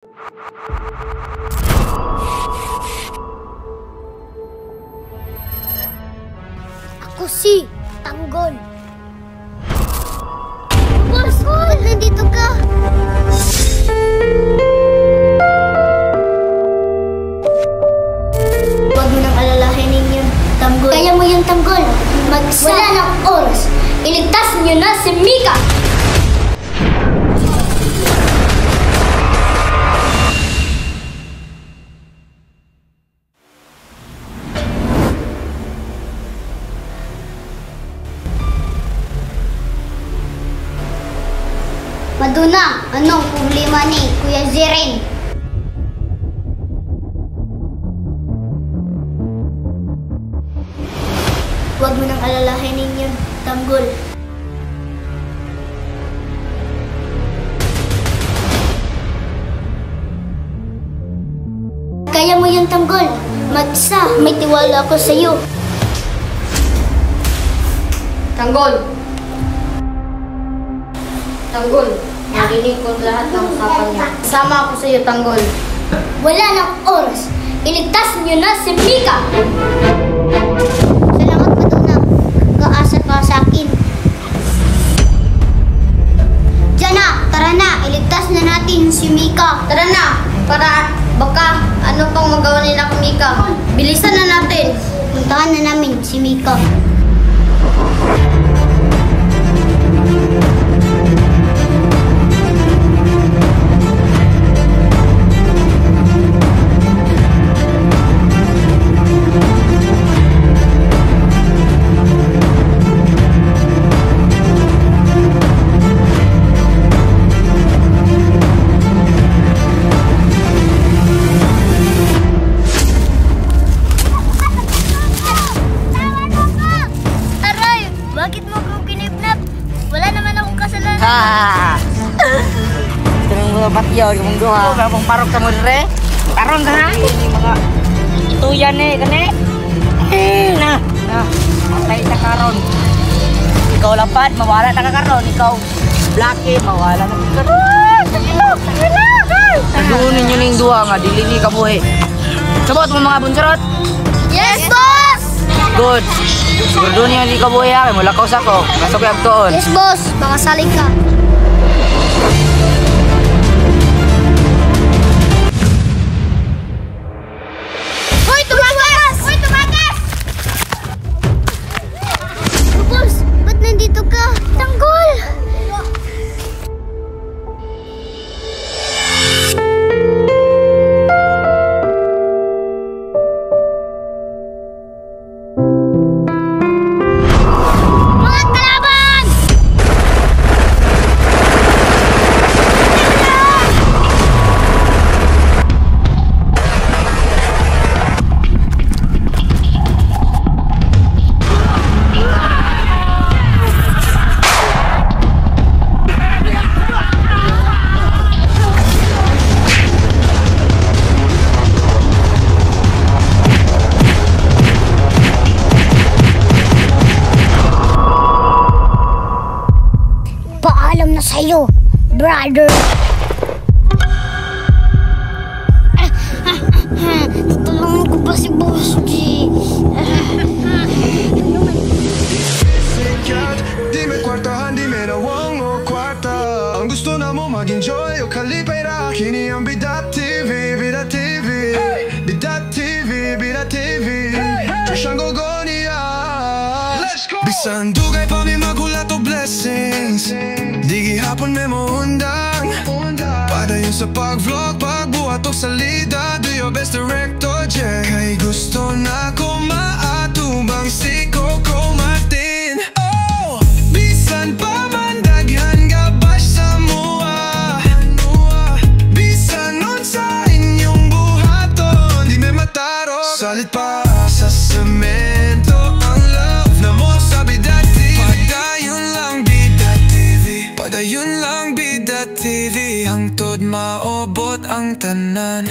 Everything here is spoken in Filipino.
Ako si Tanggol. Boss, ba't nandito ka? Huwag mo nang alalahanin yun, Tanggol. Kaya mo yung Tanggol. Wala ng oras. Iligtas niyo na si Mika! Maduna, anong problema ni Kuya Ziren? Huwag mo nang alalahanin yun, Tanggol. Kaya mo yun, Tanggol. Mag-isa, may tiwala ako sa'yo. Tanggol! Tanggol, narinig ko lahat ng usapan niya. Sama ako sa iyo, Tanggol. Wala ng oras. Iligtas niyo na si Mika! Salamat, Maduna. Kaasa ka sa akin. Diyan na, tara na. Iligtas na natin si Mika. Tara na, para baka ano pang magawa nila kay Mika. Bilisan na natin. Puntahan na namin si Mika. Bakit mo akong kinipnap? Wala naman akong kasalanan. Ito ng mga batyo, yung mga mong parok sa mo rin. Karon ka na? Ini mga ituyan kani. Na. Patay sa karon. Ikaw lapad, mawala na ka karon. Ikaw Blacky, mawala na ka karon. Tagunin nyo ning duha nga, dili ni kabuhi. Sabot mo mga bunsurot? Yes, boss! Good. Siguro niya hindi kabuhi ha, mula ka usap ko. Masok yung agtoon. Yes, boss. Mga saling ka. Hoy, tumagas! Hoy, tumagas! Boss, ba't nandito ka? Tanggol! Paalam na sa'yo, brother. Tulungan ko pa si Boss G. Dime kwartahan, dime na wang o kwarta. Ang gusto na mo mag-enjoy o kalipay kini ang Bidat TV, Bidat TV, Bidat TV, Bidat TV. Trish ang gogonia. Bisan dugay pa may magulat o blessings. Di gihapon may maundang. Padayon sa pag-vlog, pagbuhat o salida. Do your best director, Jack. Kay gusto na ko maatubang si Coco Martin. Oh! Bisan pa man daghan ka bash sa mua. Bisan nun sa inyong buhaton, di may mataro. Salit pa sa semento ang love na mo sa Bidat TV. Padayon lang Bidat TV. Padayon lang Bidat TV. Hangtod maobot ang tanan.